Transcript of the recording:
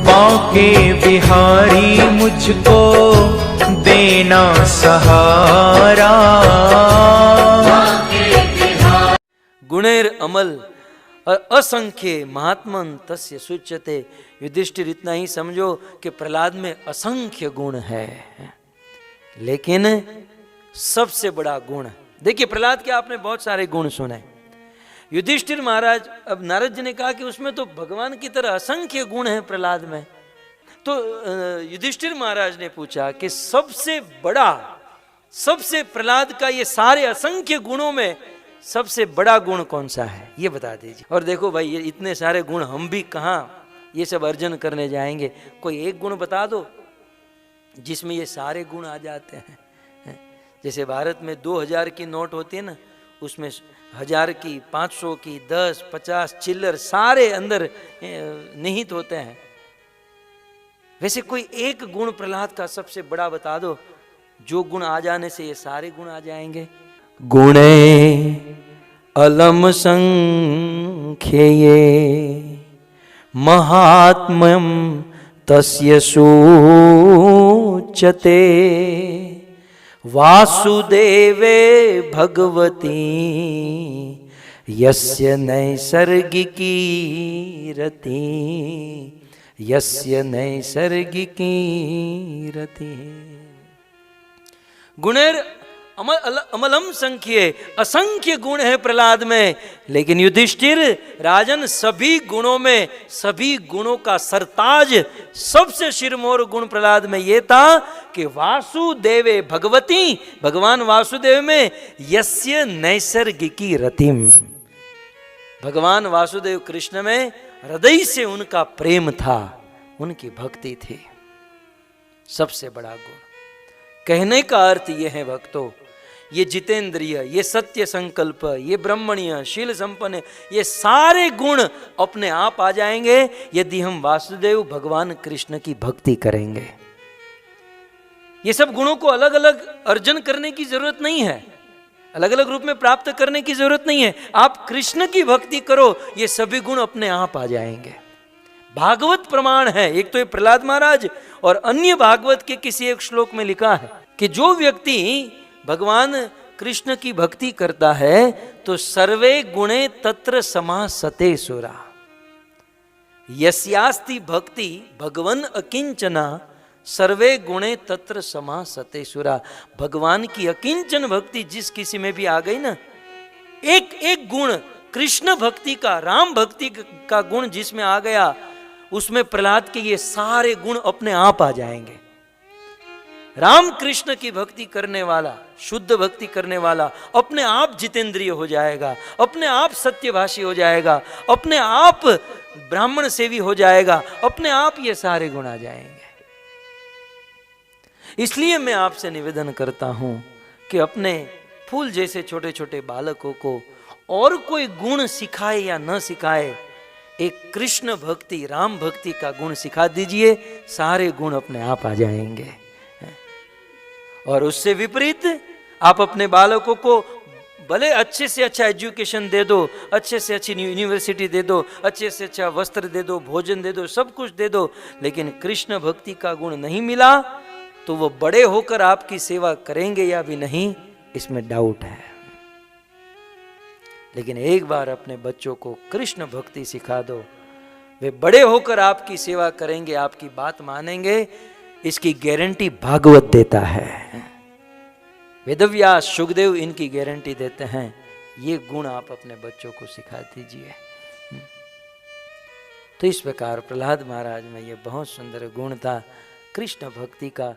बांके बिहारी मुझको देना सहारा। गुणेर अमल असंख्य महात्मन तस्य सुच्यते। युधिष्ठिर इतना ही समझो कि प्रहलाद में असंख्य गुण है, लेकिन सबसे बड़ा गुण, देखिए प्रहलाद के आपने बहुत सारे गुण सुने। युधिष्ठिर महाराज, अब नारद जी ने कहा कि उसमें तो भगवान की तरह असंख्य गुण है प्रहलाद में। तो युधिष्ठिर महाराज ने पूछा कि सबसे बड़ा, सबसे प्रहलाद का ये सारे असंख्य गुणों में सबसे बड़ा गुण कौन सा है, ये बता दीजिए। और देखो भाई, ये इतने सारे गुण हम भी कहाँ ये सब अर्जन करने जाएंगे। कोई एक गुण बता दो जिसमें ये सारे गुण आ जाते हैं। जैसे भारत में 2000 की नोट होती है ना, उसमें 1000 की, 500 की, 10, 50 चिल्लर सारे अंदर निहित होते हैं। वैसे कोई एक गुण प्रहलाद का सबसे बड़ा बता दो, जो गुण आ जाने से ये सारे गुण आ जाएंगे। गुणे अलम संख्यये महात्म्यम तस्य सूच्यते। वासुदेवे भगवती यस्य नैसर्गिकी रति, यस्य नैसर्गिकी रति। गुणेर अमलम संख्ये, असंख्य गुण है प्रहलाद में, लेकिन युधिष्ठिर राजन सभी गुणों में, सभी गुणों का सरताज, सबसे शिरमोर गुण प्रहलाद में यह था कि वासुदेवे भगवती, भगवान वासुदेव में यस्य नैसर्गिकी रतिम, भगवान वासुदेव कृष्ण में हृदय से उनका प्रेम था, उनकी भक्ति थी। सबसे बड़ा गुण। कहने का अर्थ यह है भक्तों, ये जितेंद्रिय, ये सत्य संकल्प, ये ब्रह्मण्य, शील संपन्न, ये सारे गुण अपने आप आ जाएंगे यदि हम वासुदेव भगवान कृष्ण की भक्ति करेंगे। ये सब गुणों को अलग अलग अर्जन करने की जरूरत नहीं है, अलग अलग रूप में प्राप्त करने की जरूरत नहीं है। आप कृष्ण की भक्ति करो, ये सभी गुण अपने आप आ जाएंगे। भागवत प्रमाण है, एक तो ये प्रहलाद महाराज और अन्य भागवत के किसी एक श्लोक में लिखा है कि जो व्यक्ति भगवान कृष्ण की भक्ति करता है तो सर्वे गुणे तत्र समासते सुरा। यस्यास्ति भक्ति भगवन अकिंचना सर्वे गुणे तत्र समासते सुरा। भगवान की अकिंचन भक्ति जिस किसी में भी आ गई ना, एक एक गुण कृष्ण भक्ति का, राम भक्ति का गुण जिसमें आ गया, उसमें प्रहलाद के ये सारे गुण अपने आप आ जाएंगे। राम कृष्ण की भक्ति करने वाला, शुद्ध भक्ति करने वाला अपने आप जितेंद्रिय हो जाएगा, अपने आप सत्यभाषी हो जाएगा, अपने आप ब्राह्मण सेवी हो जाएगा, अपने आप ये सारे गुण आ जाएंगे। इसलिए मैं आपसे निवेदन करता हूं कि अपने फूल जैसे छोटे छोटे बालकों को और कोई गुण सिखाए या न सिखाए, एक कृष्ण भक्ति, राम भक्ति का गुण सिखा दीजिए, सारे गुण अपने आप आ जाएंगे। और उससे विपरीत आप अपने बालकों को भले अच्छे से अच्छा एजुकेशन दे दो, अच्छे से अच्छी यूनिवर्सिटी दे दो, अच्छे से अच्छा वस्त्र दे दो, भोजन दे दो, सब कुछ दे दो, लेकिन कृष्ण भक्ति का गुण नहीं मिला तो वो बड़े होकर आपकी सेवा करेंगे या भी नहीं, इसमें डाउट है। लेकिन एक बार अपने बच्चों को कृष्ण भक्ति सिखा दो, वे बड़े होकर आपकी सेवा करेंगे, आपकी बात मानेंगे, इसकी गारंटी भागवत देता है। वेदव्यास, शुकदेव इनकी गारंटी देते हैं। ये गुण आप अपने बच्चों को सिखा दीजिए। तो इस प्रकार प्रहलाद महाराज में ये बहुत सुंदर गुण था कृष्ण भक्ति का।